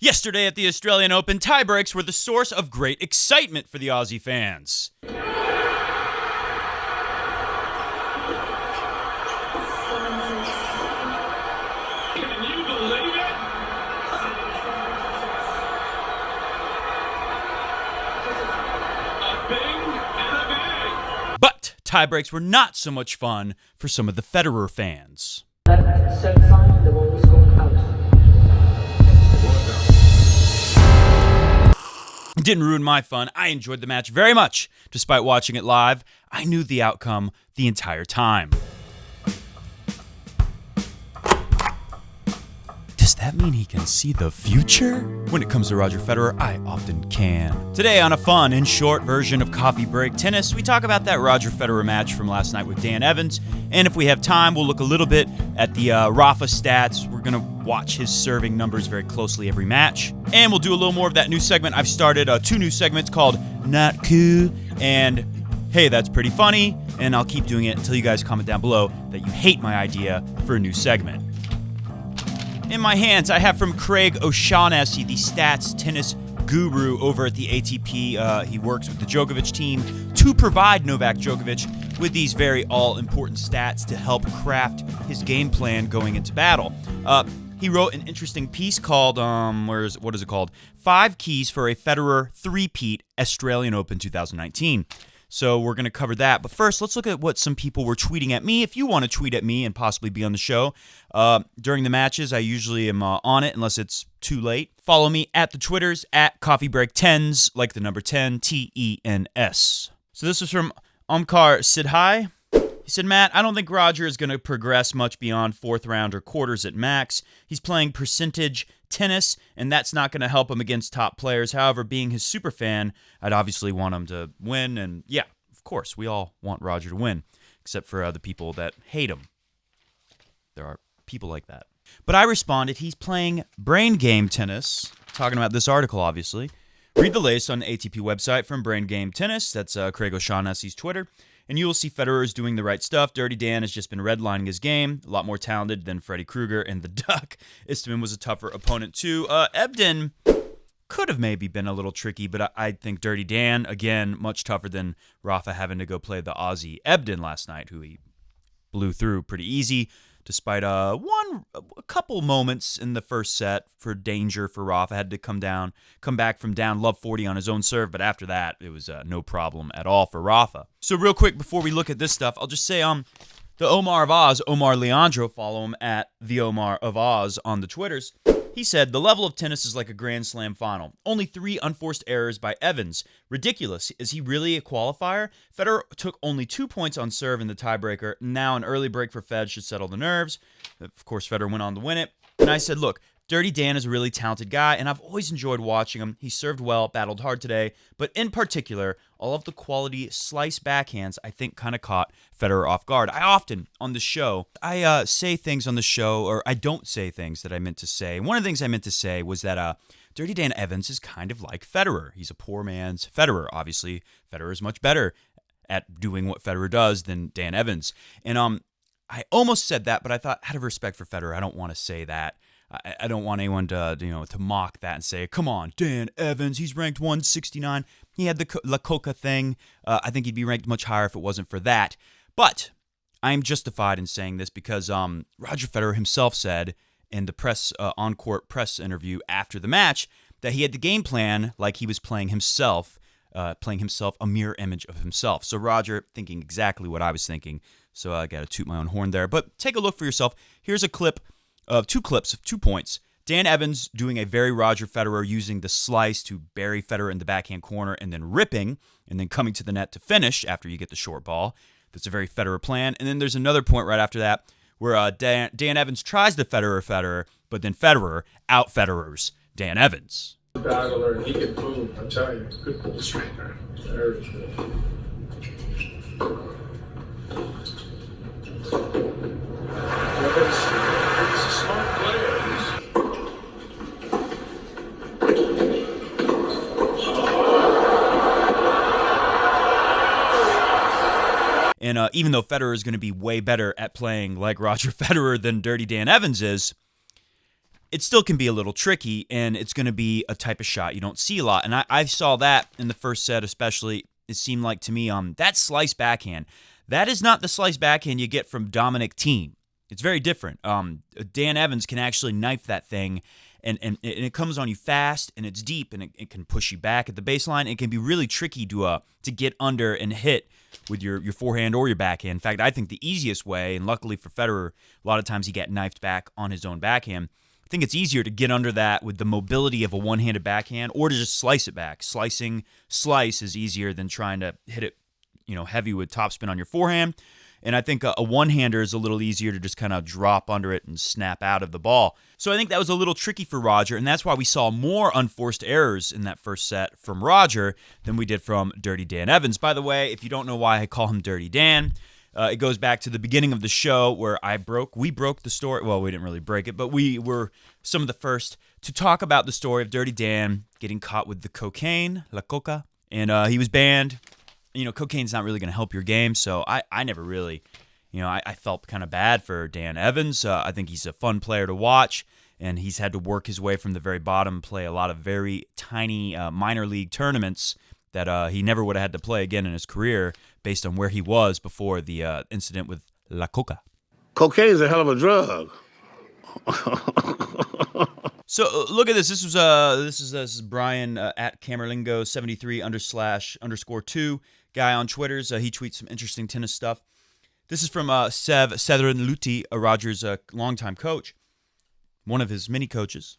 Yesterday at the Australian Open, tiebreaks were the source of great excitement for the Aussie fans. But tiebreaks were not so much fun for some of the Federer fans. It didn't ruin my fun. I enjoyed the match very much. Despite watching it live, I knew the outcome the entire time. Does that mean he can see the future? When it comes to Roger Federer, I often can. Today on a fun and short version of Coffee Break Tennis, we talk about that Roger Federer match from last night with Dan Evans, and if we have time, we'll look a little bit at the Rafa stats. We're going to watch his serving numbers very closely every match, and we'll do a little more of that new segment. I've started 2 new segments called Not Cool and Hey, That's Pretty Funny, and I'll keep doing it until you guys comment down below that you hate my idea for a new segment. In my hands, I have from Craig O'Shaughnessy, the stats tennis guru over at the ATP. He works with the Djokovic team to provide Novak Djokovic with these very all-important stats to help craft his game plan going into battle. He wrote an interesting piece called, what is it called? 5 Keys for a Federer Three-Peat Australian Open 2019. So we're going to cover that. But first, let's look at what some people were tweeting at me. If you want to tweet at me and possibly be on the show during the matches, I usually am on it unless it's too late. Follow me at the Twitters, at CoffeeBreak10s, like the number 10, TENS. So this is from Omkar Sidhai. He said, Matt, I don't think Roger is going to progress much beyond 4th round or quarters at max. He's playing percentage tennis, and that's not going to help him against top players. However, being his super fan, I'd obviously want him to win. And yeah, of course, we all want Roger to win, except for the people that hate him. There are people like that. But I responded, he's playing brain game tennis. Talking about this article, obviously. Read the latest on the ATP website from Brain Game Tennis. That's Craig O'Shaughnessy's Twitter. And you will see Federer is doing the right stuff. Dirty Dan has just been redlining his game. A lot more talented than Freddy Krueger and the Duck. Istvan was a tougher opponent too. Ebden could have maybe been a little tricky, but I think Dirty Dan, again, much tougher than Rafa having to go play the Aussie Ebden last night, who he blew through pretty easy, despite a couple moments in the first set for danger for Rafa. Had to come back from down love 40 on his own serve, but after that, it was no problem at all for Rafa. So real quick, before we look at this stuff, I'll just say the Omar of Oz, Omar Leandro, follow him at the Omar of Oz on the Twitters. He said, the level of tennis is like a Grand Slam final. Only 3 unforced errors by Evans. Ridiculous. Is he really a qualifier? Federer took only 2 points on serve in the tiebreaker. Now an early break for Fed should settle the nerves. Of course, Federer went on to win it. And I said, look, Dirty Dan is a really talented guy, and I've always enjoyed watching him. He served well, battled hard today, but in particular, all of the quality slice backhands I think kind of caught Federer off guard. I often, on the show, I say things on the show, or I don't say things that I meant to say. One of the things I meant to say was that Dirty Dan Evans is kind of like Federer. He's a poor man's Federer. Obviously, Federer is much better at doing what Federer does than Dan Evans. And I almost said that, but I thought, out of respect for Federer, I don't want to say that. I don't want anyone to mock that and say, come on, Dan Evans, he's ranked 169. He had the La Coca thing. I think he'd be ranked much higher if it wasn't for that. But I am justified in saying this because Roger Federer himself said in the on-court press interview after the match that he had the game plan like he was playing himself, a mirror image of himself. So Roger thinking exactly what I was thinking. So I got to toot my own horn there. But take a look for yourself. Here's a clip of 2 clips of 2 points. Dan Evans doing a very Roger Federer, using the slice to bury Federer in the backhand corner and then ripping and then coming to the net to finish after you get the short ball. That's a very Federer plan. And then there's another point right after that where Dan Evans tries to Federer, but then Federer out-Federers Dan Evans. Battler, and he can move, I'm telling you. Good ball striker. Very good. He's a smart player. And even though Federer is going to be way better at playing like Roger Federer than Dirty Dan Evans is, it still can be a little tricky, and it's going to be a type of shot you don't see a lot. And I saw that in the first set especially. It seemed like to me that slice backhand, that is not the slice backhand you get from Dominic Thiem. It's very different. Dan Evans can actually knife that thing, and it comes on you fast, and it's deep, and it can push you back at the baseline. It can be really tricky to get under and hit with your forehand or your backhand. In fact, I think the easiest way, and luckily for Federer, a lot of times he got knifed back on his own backhand. I think it's easier to get under that with the mobility of a one-handed backhand or to just slice it back. Slice is easier than trying to hit it, heavy with topspin on your forehand. And I think a one-hander is a little easier to just kind of drop under it and snap out of the ball. So I think that was a little tricky for Roger, and that's why we saw more unforced errors in that first set from Roger than we did from Dirty Dan Evans. By the way, if you don't know why I call him Dirty Dan, it goes back to the beginning of the show where we broke the story. Well, we didn't really break it, but we were some of the first to talk about the story of Dirty Dan getting caught with the cocaine, la coca, and he was banned. Cocaine's not really going to help your game, so I never really, I felt kind of bad for Dan Evans. I think he's a fun player to watch, and he's had to work his way from the very bottom, play a lot of very tiny minor league tournaments that he never would have had to play again in his career based on where he was before the incident with La Coca. Cocaine's a hell of a drug. So look at this. This is Brian at Camerlingo73 _2 guy on Twitter's. He tweets some interesting tennis stuff. This is from Sev Setheren-Luti, Roger's longtime coach, one of his many coaches.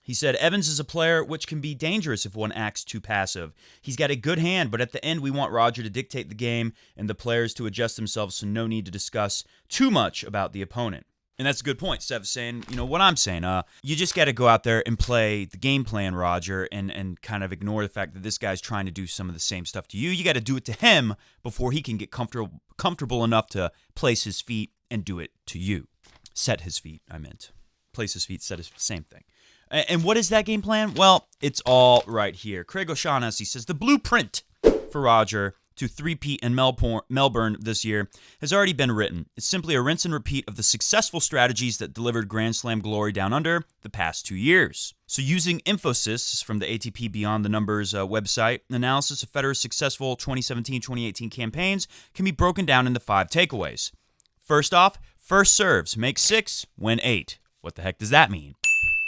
He said, Evans is a player which can be dangerous if one acts too passive. He's got a good hand, but at the end we want Roger to dictate the game and the players to adjust themselves, so no need to discuss too much about the opponent. And that's a good point. Sev's saying, what I'm saying. You just got to go out there and play the game plan, Roger, and kind of ignore the fact that this guy's trying to do some of the same stuff to you. You got to do it to him before he can get comfortable enough to place his feet and do it to you. Set his feet, I meant. Place his feet, set his, same thing. And what is that game plan? Well, it's all right here. Craig O'Shaughnessy says the blueprint for Roger to three-peat in Melbourne this year has already been written. It's simply a rinse and repeat of the successful strategies that delivered Grand Slam glory down under the past 2 years. So using Infosys from the ATP Beyond the Numbers website, analysis of Federer's successful 2017-2018 campaigns can be broken down into 5 takeaways. First off, first serves, make 6, win 8. What the heck does that mean?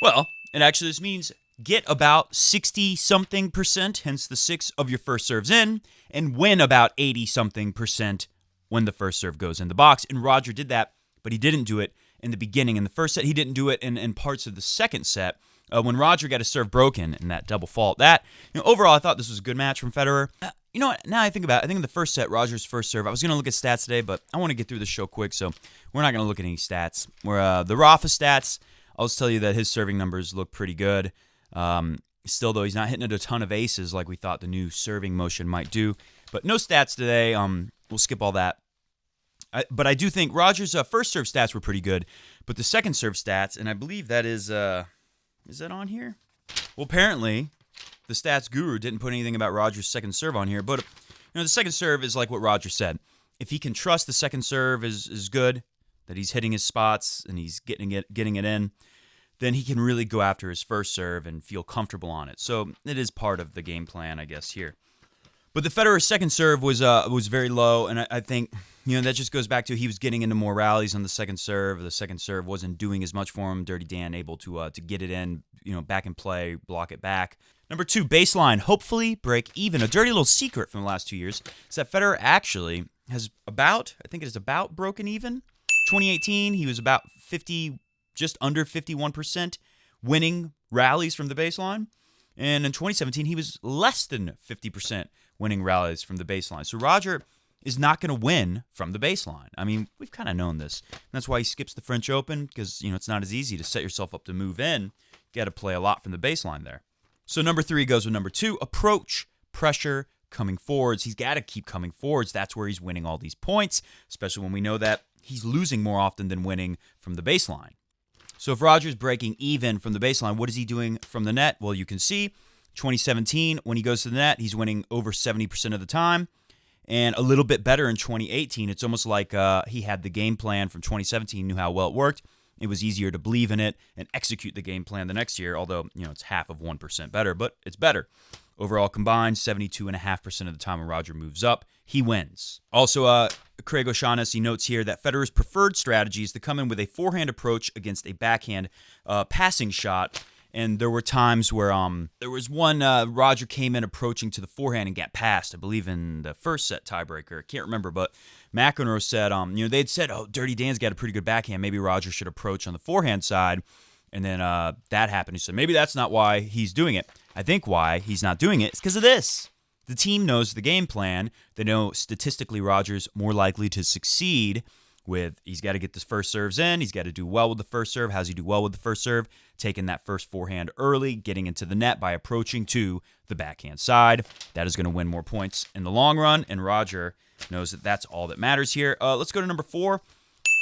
Well, it actually just means get about 60-something%, hence the 6 of your first serves in, and win about 80-something% when the first serve goes in the box. And Roger did that, but he didn't do it in the beginning. In the first set, he didn't do it in parts of the second set when Roger got his serve broken in that double fault. Overall, I thought this was a good match from Federer. You know what? Now I think about it, I think in the first set, Roger's first serve, I was going to look at stats today, but I want to get through the show quick, so we're not going to look at any stats. The Rafa stats, I'll just tell you that his serving numbers look pretty good. Still, though, he's not hitting a ton of aces like we thought the new serving motion might do. But no stats today. We'll skip all that. But I do think Roger's first serve stats were pretty good. But the second serve stats, and I believe that is that on here? Well, apparently, the stats guru didn't put anything about Roger's second serve on here. But the second serve is like what Roger said. If he can trust the second serve is good, that he's hitting his spots and he's getting it in, then he can really go after his first serve and feel comfortable on it. So it is part of the game plan, I guess, here. But the Federer second serve was very low, and I think that just goes back to he was getting into more rallies on the second serve. The second serve wasn't doing as much for him. Dirty Dan able to get it in, back in play, block it back. Number 2, baseline, hopefully break even. A dirty little secret from the last 2 years is that Federer actually has about broken even. 2018, he was about 50. Just under 51% winning rallies from the baseline. And in 2017, he was less than 50% winning rallies from the baseline. So Roger is not going to win from the baseline. I mean, we've kind of known this. And that's why he skips the French Open, because, it's not as easy to set yourself up to move in. You got to play a lot from the baseline there. So number 3 goes with number 2, approach, pressure, coming forwards. He's got to keep coming forwards. That's where he's winning all these points, especially when we know that he's losing more often than winning from the baseline. So if Roger's breaking even from the baseline, what is he doing from the net? Well, you can see 2017, when he goes to the net, he's winning over 70% of the time, and a little bit better in 2018. It's almost like he had the game plan from 2017, knew how well it worked, It was easier to believe in it and execute the game plan the next year, although, it's half of 1% better, but it's better. Overall combined, 72.5% of the time when Roger moves up, he wins. Also, Craig O'Shaughnessy notes here that Federer's preferred strategy is to come in with a forehand approach against a backhand passing shot. And there were times where there was one Roger came in approaching to the forehand and got passed, I believe in the first set tiebreaker. I can't remember, but McEnroe said, they'd said, oh, Dirty Dan's got a pretty good backhand. Maybe Roger should approach on the forehand side. And then that happened. He said, maybe that's not why he's doing it. I think why he's not doing it is because of this. The team knows the game plan. They know statistically Roger's more likely to succeed with, he's got to get the first serves in. He's got to do well with the first serve. How's he do well with the first serve? Taking that first forehand early, getting into the net by approaching to the backhand side. That is going to win more points in the long run, and Roger knows that that's all that matters here. Let's go to number 4.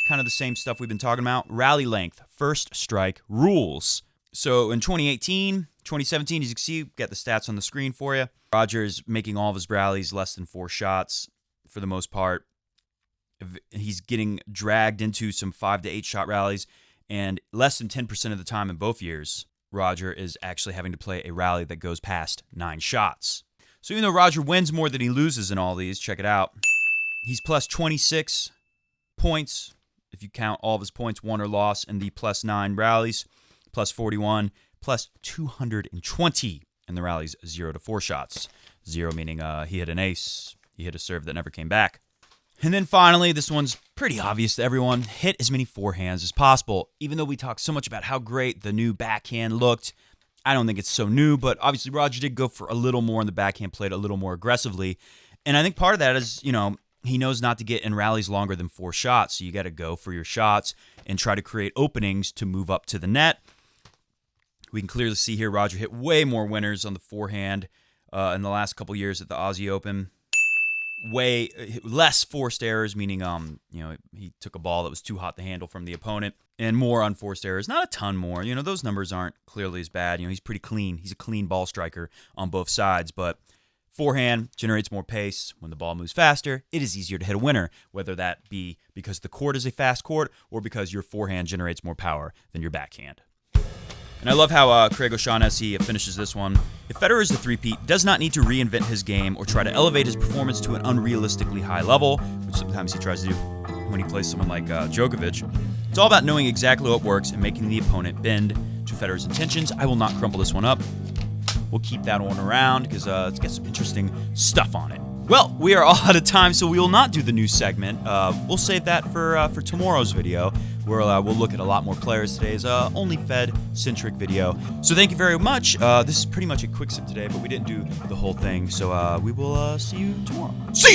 Kind of the same stuff we've been talking about. Rally length, first strike rules. So in 2017, as you can see, got the stats on the screen for you. Roger is making all of his rallies less than 4 shots for the most part. He's getting dragged into some 5 to 8 shot rallies, and less than 10% of the time in both years, Roger is actually having to play a rally that goes past 9 shots. So even though Roger wins more than he loses in all these, check it out. He's plus 26 points if you count all of his points won or lost in the plus 9 rallies, plus 41, plus 220 in the rallies 0 to 4 shots. 0 meaning he hit an ace, he hit a serve that never came back. And then finally, this one's pretty obvious to everyone, hit as many forehands as possible. Even though we talk so much about how great the new backhand looked, I don't think it's so new, but obviously Roger did go for a little more in the backhand, played a little more aggressively. And I think part of that is, he knows not to get in rallies longer than 4 shots, so you got to go for your shots and try to create openings to move up to the net. We can clearly see here Roger hit way more winners on the forehand in the last couple years at the Aussie Open. Way less forced errors, meaning he took a ball that was too hot to handle from the opponent, and more unforced errors. Not a ton more. Those numbers aren't clearly as bad. He's pretty clean. He's a clean ball striker on both sides, but forehand generates more pace. When the ball moves faster, it is easier to hit a winner, whether that be because the court is a fast court or because your forehand generates more power than your backhand. And I love how Craig O'Shaughnessy finishes this one. If Federer is the three-peat, does not need to reinvent his game or try to elevate his performance to an unrealistically high level, which sometimes he tries to do when he plays someone like Djokovic. It's all about knowing exactly what works and making the opponent bend to Federer's intentions. I will not crumple this one up. We'll keep that one around because it's got some interesting stuff on it. Well, we are all out of time, so we will not do the news segment. We'll save that for tomorrow's video, where we'll look at a lot more players. Today's only Fed-centric video. So thank you very much. This is pretty much a quick sip today, but we didn't do the whole thing. So we will see you tomorrow. See ya!